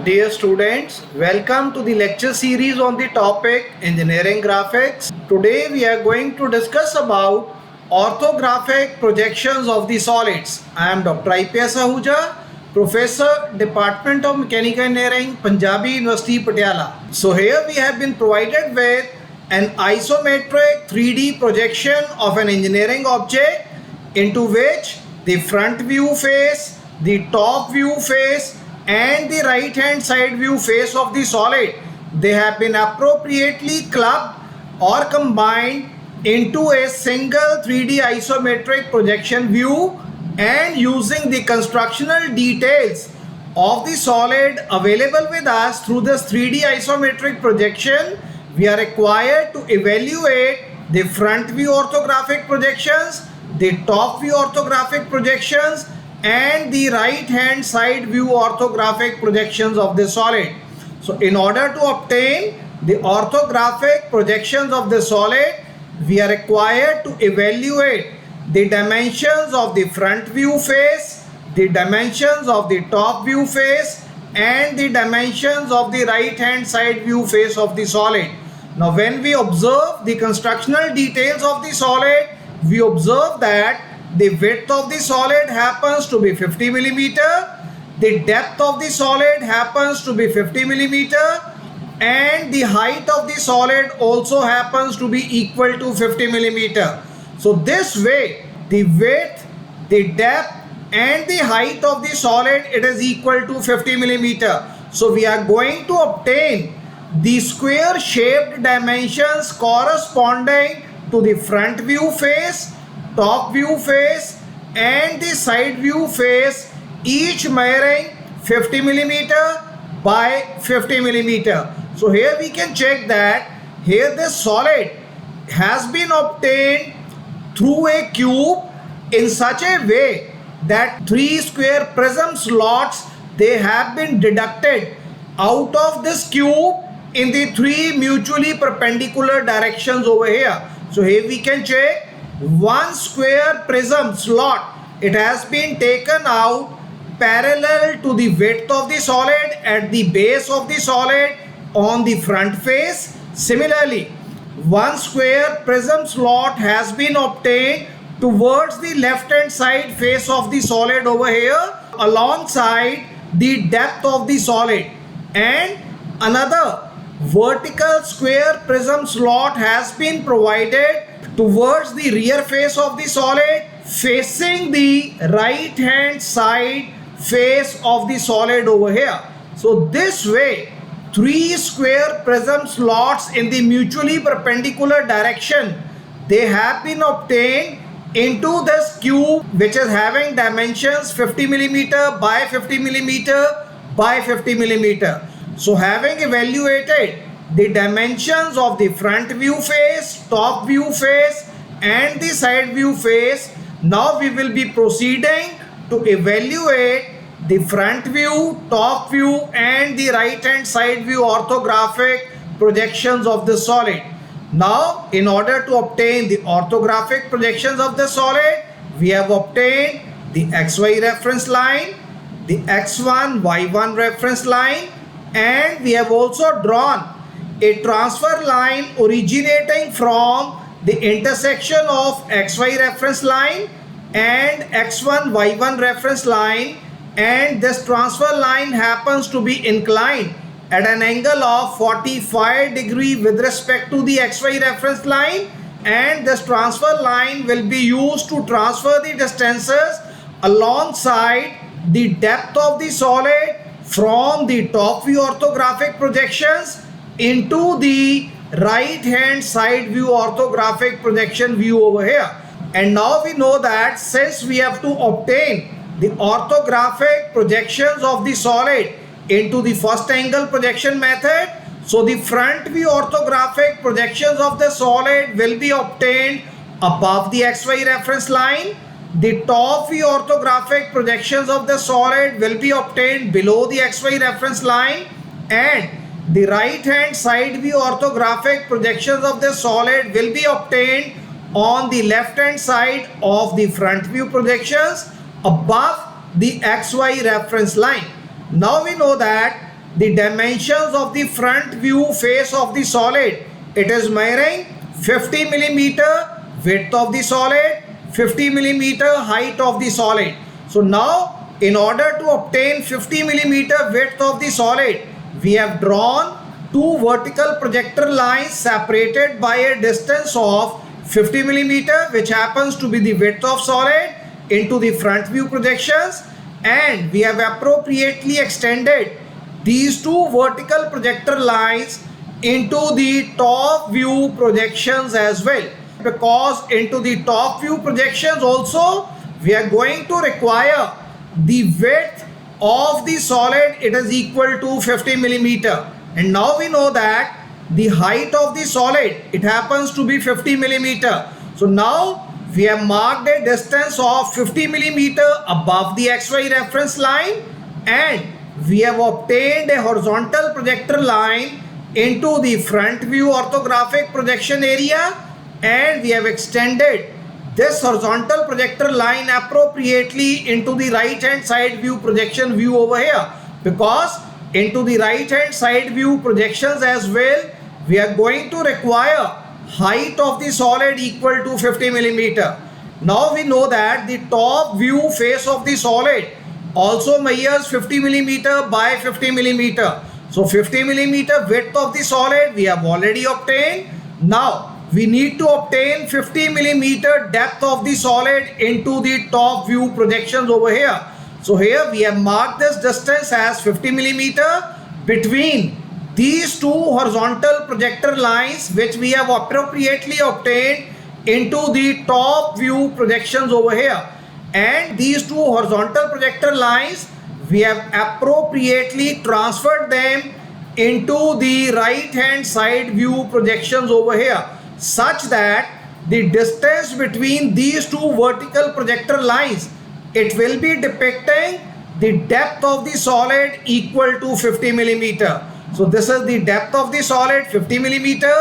Dear students, welcome to the lecture series on the topic Engineering Graphics. Today we are going to discuss about orthographic projections of the solids. I am Dr. IPS Ahuja, Professor, Department of Mechanical Engineering, Punjabi University, Patiala. So here we have been provided with an isometric 3D projection of an engineering object into which the front view face, the top view face and the right hand side view face of the solid, they have been appropriately clubbed or combined into a single 3D isometric projection view, and using the constructional details of the solid available with us through this 3D isometric projection, we are required to evaluate the front view orthographic projections, the top view orthographic projections and the right hand side view orthographic projections of the solid. So in order to obtain the orthographic projections of the solid, we are required to evaluate the dimensions of the front view face, the dimensions of the top view face and the dimensions of the right hand side view face of the solid. Now when we observe the constructional details of the solid, we observe that the width of the solid happens to be 50 millimeter, the depth of the solid happens to be 50 millimeter and the height of the solid also happens to be equal to 50 millimeter. So this way the width, the depth and the height of the solid, it is equal to 50 millimeter. So we are going to obtain the square shaped dimensions corresponding to the front view face, top view face and the side view face, each measuring 50 millimeter by 50 millimeter. So here we can check that here this solid has been obtained through a cube in such a way that 3 square prism slots, they have been deducted out of this cube in the 3 mutually perpendicular directions over here. So here we can check 1 square prism slot, it has been taken out parallel to the width of the solid at the base of the solid on the front face. Similarly, 1 square prism slot has been obtained towards the left hand side face of the solid over here alongside the depth of the solid, and another vertical square prism slot has been provided towards the rear face of the solid facing the right hand side face of the solid over here. So this way 3 square prism slots in the mutually perpendicular direction, they have been obtained into this cube which is having dimensions 50 millimeter by 50 millimeter by 50 millimeter. So having evaluated the dimensions of the front view face, top view face and the side view face, now we will be proceeding to evaluate the front view, top view and the right hand side view orthographic projections of the solid. Now in order to obtain the orthographic projections of the solid, we have obtained the XY reference line, the X1, Y1 reference line and we have also drawn a transfer line originating from the intersection of XY reference line and X1, Y1 reference line, and this transfer line happens to be inclined at an angle of 45 degree with respect to the XY reference line, and this transfer line will be used to transfer the distances alongside the depth of the solid from the top view orthographic projections into the right hand side view orthographic projection view over here. And now we know that since we have to obtain the orthographic projections of the solid into the first angle projection method, so the front view orthographic projections of the solid will be obtained above the XY reference line, the top view orthographic projections of the solid will be obtained below the XY reference line, and the right hand side view orthographic projections of the solid will be obtained on the left hand side of the front view projections above the XY reference line. Now we know that the dimensions of the front view face of the solid, it is measuring 50 millimeter width of the solid, 50 millimeter height of the solid. So now in order to obtain 50 millimeter width of the solid, we have drawn two vertical projector lines separated by a distance of 50 millimeter, which happens to be the width of solid, into the front view projections, and we have appropriately extended these two vertical projector lines into the top view projections as well, because into the top view projections also we are going to require the width of the solid, it is equal to 50 millimeter. And now we know that the height of the solid, it happens to be 50 millimeter. So now we have marked a distance of 50 millimeter above the XY reference line, and we have obtained a horizontal projector line into the front view orthographic projection area, and we have extended this horizontal projector line appropriately into the right hand side view projection view over here, because into the right hand side view projections as well we are going to require height of the solid equal to 50 millimeter. Now we know that the top view face of the solid also measures 50 millimeter by 50 millimeter. So 50 millimeter width of the solid we have already obtained. Now we need to obtain 50 millimeter depth of the solid into the top view projections over here. So here we have marked this distance as 50 millimeter between these two horizontal projector lines, which we have appropriately obtained into the top view projections over here. And these two horizontal projector lines, we have appropriately transferred them into the right hand side view projections over here, such that the distance between these two vertical projector lines, it will be depicting the depth of the solid equal to 50 millimeter. So this is the depth of the solid, 50 millimeter.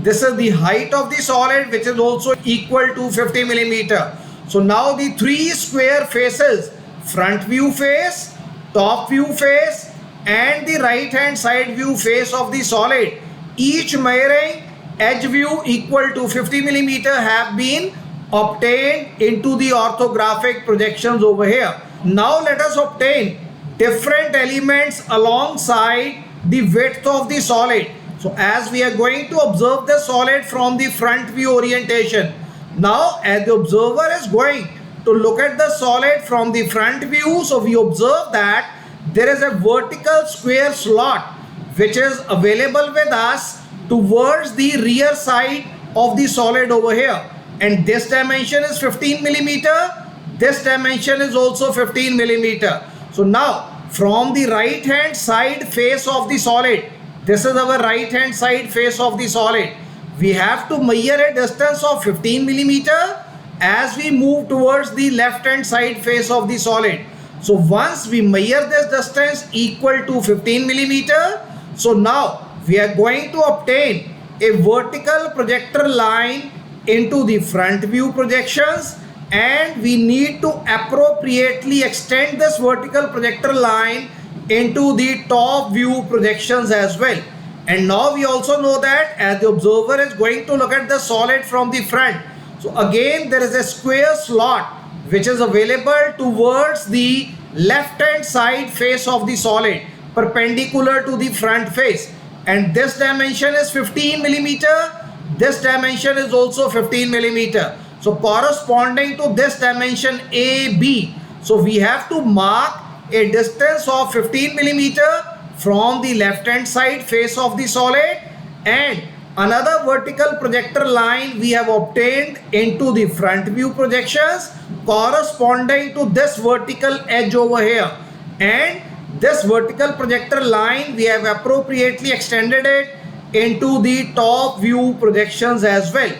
This is the height of the solid, which is also equal to 50 millimeter. So now the three square faces, front view face, top view face, and the right hand side view face of the solid, each measuring edge view equal to 50 millimeter, have been obtained into the orthographic projections over here. Now let us obtain different elements alongside the width of the solid. So as we are going to observe the solid from the front view orientation, now as the observer is going to look at the solid from the front view, so we observe that there is a vertical square slot which is available with us towards the rear side of the solid over here, and this dimension is 15 millimeter, this dimension is also 15 millimeter. So now from the right hand side face of the solid, this is our right hand side face of the solid, we have to measure a distance of 15 millimeter as we move towards the left hand side face of the solid. So once we measure this distance equal to 15 millimeter, so now we are going to obtain a vertical projector line into the front view projections, and we need to appropriately extend this vertical projector line into the top view projections as well. And now we also know that as the observer is going to look at the solid from the front, so again there is a square slot which is available towards the left hand side face of the solid, perpendicular to the front face, and this dimension is 15 millimeter, this dimension is also 15 millimeter. So corresponding to this dimension AB, so we have to mark a distance of 15 millimeter from the left hand side face of the solid, and another vertical projector line we have obtained into the front view projections corresponding to this vertical edge over here, and this vertical projector line we have appropriately extended it into the top view projections as well.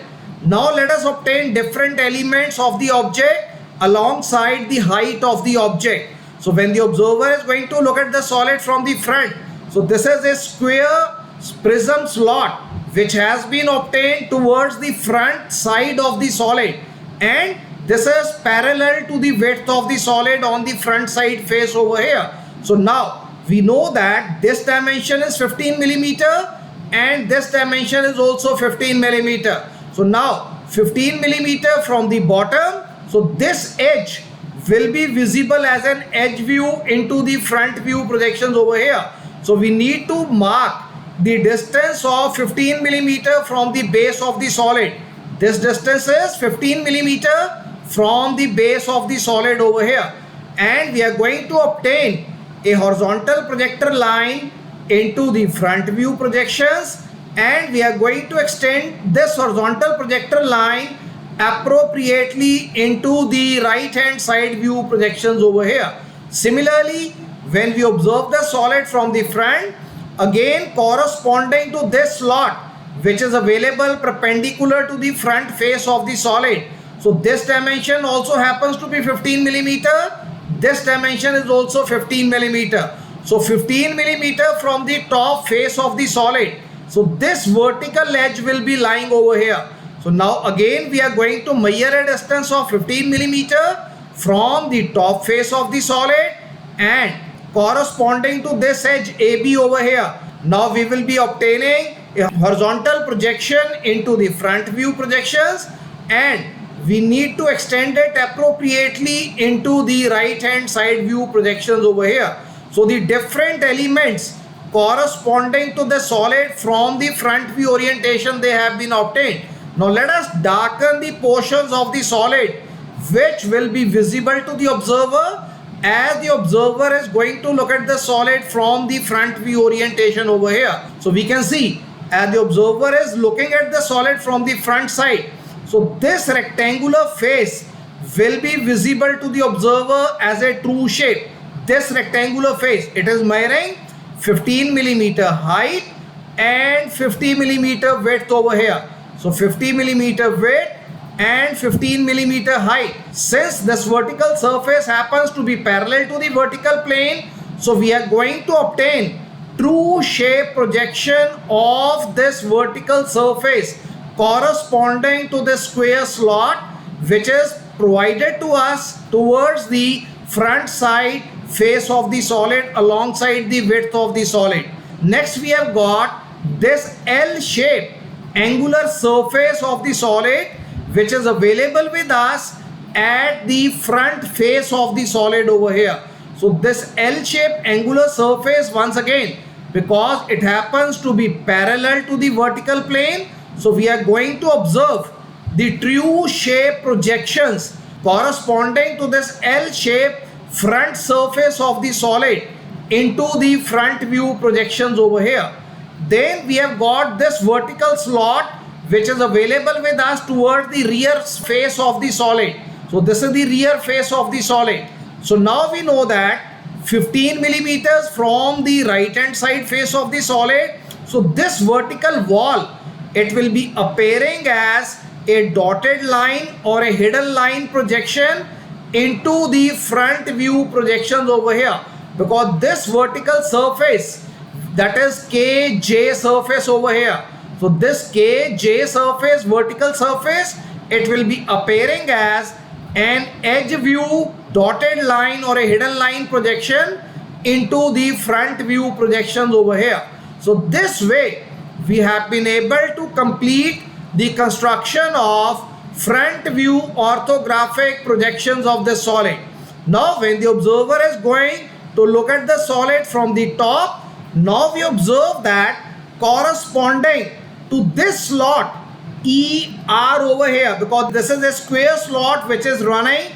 Now let us obtain different elements of the object alongside the height of the object. So when the observer is going to look at the solid from the front, so this is a square prism slot which has been obtained towards the front side of the solid, and this is parallel to the width of the solid on the front side face over here. So now we know that this dimension is 15 millimeter and this dimension is also 15 millimeter. So now 15 millimeter from the bottom, so this edge will be visible as an edge view into the front view projections over here. So we need to mark the distance of 15 millimeter from the base of the solid. This distance is 15 millimeter from the base of the solid over here, and we are going to obtain a horizontal projector line into the front view projections, and we are going to extend this horizontal projector line appropriately into the right hand side view projections over here. Similarly, when we observe the solid from the front, again corresponding to this slot which is available perpendicular to the front face of the solid, so this dimension also happens to be 15 millimeter, this dimension is also 15 millimeter. So 15 millimeter from the top face of the solid, so this vertical edge will be lying over here. So now again we are going to measure a distance of 15 millimeter from the top face of the solid and corresponding to this edge AB over here. Now we will be obtaining a horizontal projection into the front view projections, and we need to extend it appropriately into the right hand side view projections over here. So the different elements corresponding to the solid from the front view orientation, they have been obtained. Now let us darken the portions of the solid which will be visible to the observer, as the observer is going to look at the solid from the front view orientation over here. So we can see as the observer is looking at the solid from the front side, so this rectangular face will be visible to the observer as a true shape. This rectangular face, it is measuring 15 millimeter height and 50 millimeter width over here. So 50 millimeter width and 15 millimeter height. Since this vertical surface happens to be parallel to the vertical plane, so we are going to obtain true shape projection of this vertical surface corresponding to the square slot which is provided to us towards the front side face of the solid alongside the width of the solid. Next we have got this L shape angular surface of the solid which is available with us at the front face of the solid over here. So this L-shaped angular surface, once again, because it happens to be parallel to the vertical plane, so we are going to observe the true shape projections corresponding to this L-shaped front surface of the solid into the front view projections over here. Then we have got this vertical slot which is available with us towards the rear face of the solid. So this is the rear face of the solid. So now we know that 15 millimeters from the right hand side face of the solid. So this vertical wall, it will be appearing as a dotted line or a hidden line projection into the front view projections over here, because this vertical surface, that is KJ surface over here. So this KJ surface, vertical surface, it will be appearing as an edge view dotted line or a hidden line projection into the front view projections over here. So this way we have been able to complete the construction of front view orthographic projections of the solid. Now when the observer is going to look at the solid from the top, now we observe that corresponding to this slot ER over here, because this is a square slot which is running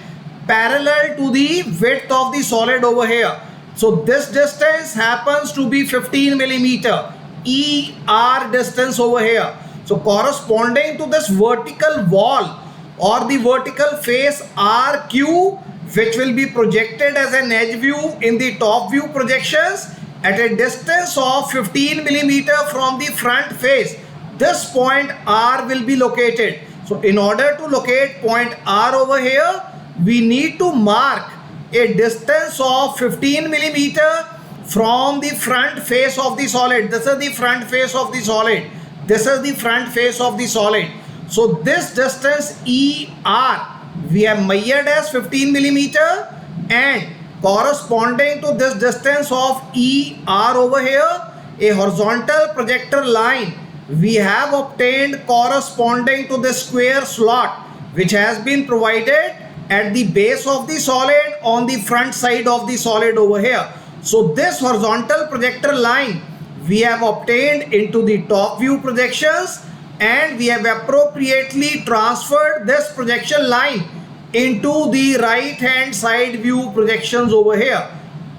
parallel to the width of the solid over here. So this distance happens to be 15 millimeter ER distance over here. So corresponding to this vertical wall or the vertical face RQ, which will be projected as an edge view in the top view projections at a distance of 15 millimeter from the front face, this point R will be located. So in order to locate point R over here, we need to mark a distance of 15 millimeter from the front face of the solid. This is the front face of the solid. This is the front face of the solid. So this distance ER we have measured as 15 millimeter, and corresponding to this distance of ER over here, a horizontal projector line we have obtained corresponding to the square slot which has been provided at the base of the solid on the front side of the solid over here. So this horizontal projector line we have obtained into the top view projections, and we have appropriately transferred this projection line into the right hand side view projections over here.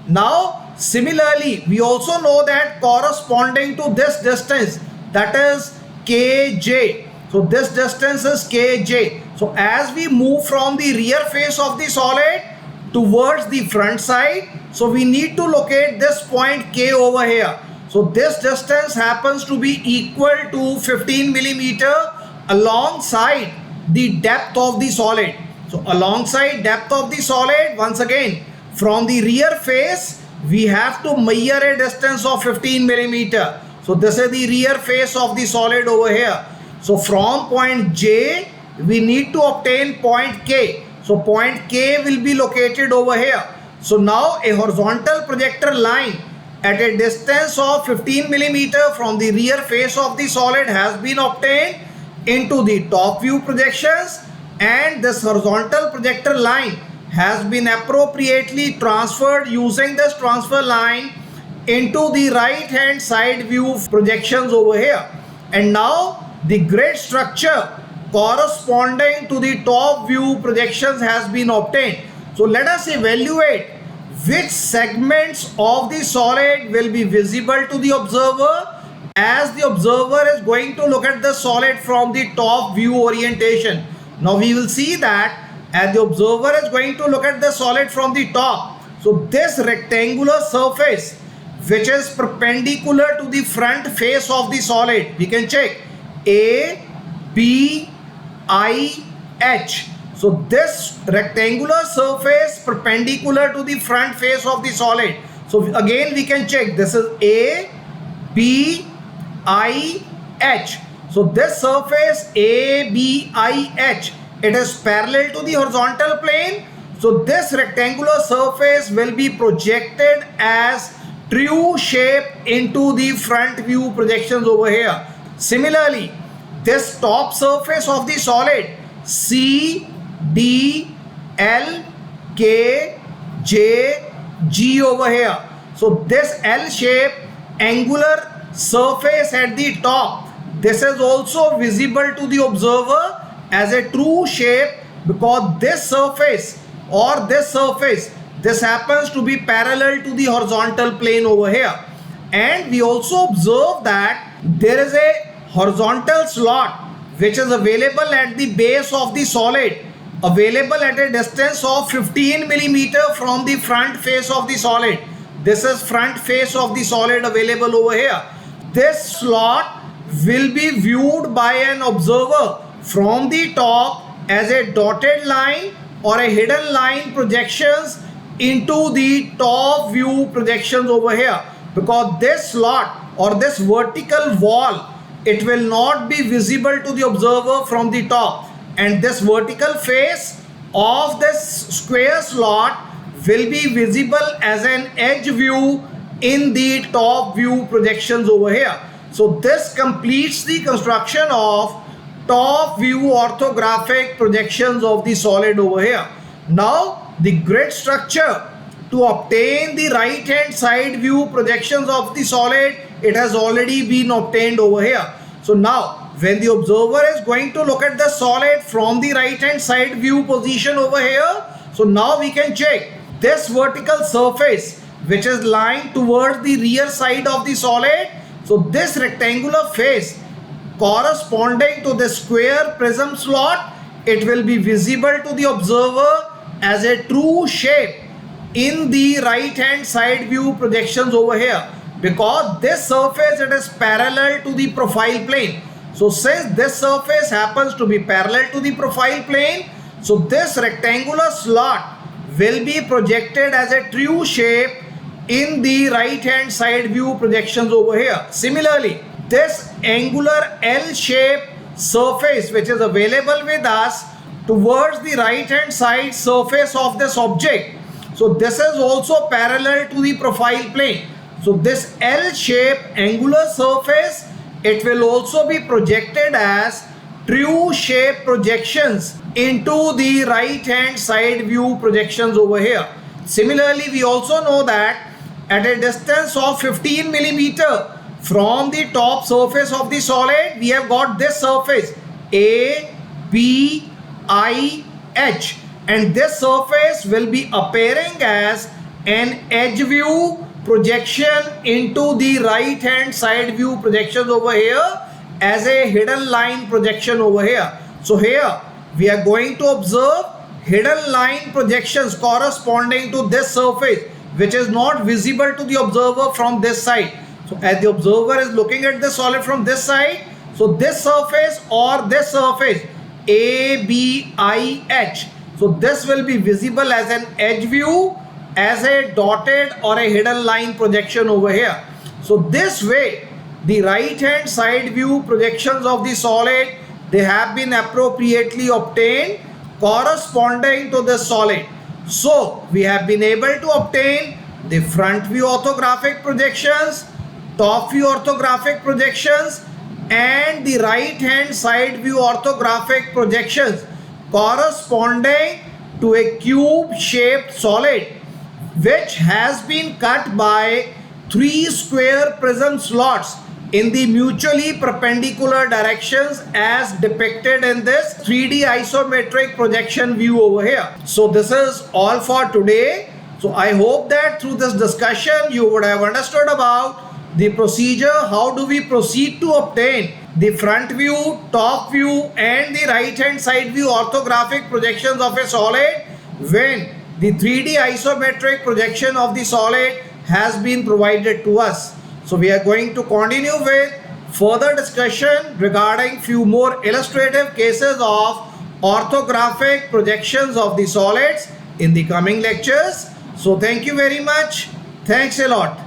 Now similarly, we also know that corresponding to this distance, that is Kj. So this distance is Kj. So as we move from the rear face of the solid towards the front side, so we need to locate this point K over here. So this distance happens to be equal to 15 millimeter alongside the depth of the solid. So alongside depth of the solid, once again from the rear face we have to measure a distance of 15 millimeter. So this is the rear face of the solid over here. So from point J we need to obtain point K. So point K will be located over here. So now a horizontal projector line at a distance of 15 millimeter from the rear face of the solid has been obtained into the top view projections, and this horizontal projector line has been appropriately transferred using this transfer line into the right hand side view projections over here. And now the grid structure corresponding to the top view projections has been obtained. So let us evaluate which segments of the solid will be visible to the observer, as the observer is going to look at the solid from the top view orientation. Now we will see that as the observer is going to look at the solid from the top, so this rectangular surface which is perpendicular to the front face of the solid, we can check A, B, I, H. So this rectangular surface perpendicular to the front face of the solid. So again we can check, this is A, B, I, H. So this surface A, B, I, H, it is parallel to the horizontal plane. So this rectangular surface will be projected as true shape into the front view projections over here. Similarly, this top surface of the solid C, D, L, K, J, G over here. So this L shape angular surface at the top, this is also visible to the observer as a true shape, because this surface or this surface, this happens to be parallel to the horizontal plane over here. And we also observe that there is a horizontal slot which is available at the base of the solid, available at a distance of 15 millimeter from the front face of the solid. This is front face of the solid available over here. This slot will be viewed by an observer from the top as a dotted line or a hidden line projections into the top view projections over here, because this slot or this vertical wall, it will not be visible to the observer from the top, and this vertical face of this square slot will be visible as an edge view in the top view projections over here. So this completes the construction of top view orthographic projections of the solid over here. Now the grid structure to obtain the right hand side view projections of the solid, it has already been obtained over here. So now when the observer is going to look at the solid from the right hand side view position over here, so now we can check this vertical surface which is lying towards the rear side of the solid. So this rectangular face corresponding to the square prism slot, it will be visible to the observer as a true shape in the right hand side view projections over here, because this surface, it is parallel to the profile plane. So since this surface happens to be parallel to the profile plane, so this rectangular slot will be projected as a true shape in the right hand side view projections over here. Similarly, this angular L shape surface which is available with us towards the right hand side surface of this object, So this is also parallel to the profile plane. So this L-shaped angular surface, it will also be projected as true shape projections into the right hand side view projections over here. Similarly, we also know that at a distance of 15 millimeter from the top surface of the solid, we have got this surface A, B, I, H, and this surface will be appearing as an edge view projection into the right hand side view projections over here as a hidden line projection over here. So here we are going to observe hidden line projections corresponding to this surface, which is not visible to the observer from this side. So as the observer is looking at the solid from this side, so this surface or this surface A, B, I, H, so this will be visible as an edge view, as a dotted or a hidden line projection over here. So this way the right hand side view projections of the solid, they have been appropriately obtained corresponding to the solid. So we have been able to obtain the front view orthographic projections, top view orthographic projections, and the right hand side view orthographic projections corresponding to a cube shaped solid which has been cut by 3 square prism slots in the mutually perpendicular directions as depicted in this 3D isometric projection view over here. So this is all for today. So I hope that through this discussion you would have understood about the procedure, how do we proceed to obtain the front view, top view and the right hand side view orthographic projections of a solid when the 3D isometric projection of the solid has been provided to us. So we are going to continue with further discussion regarding few more illustrative cases of orthographic projections of the solids in the coming lectures. So thank you very much. Thanks a lot.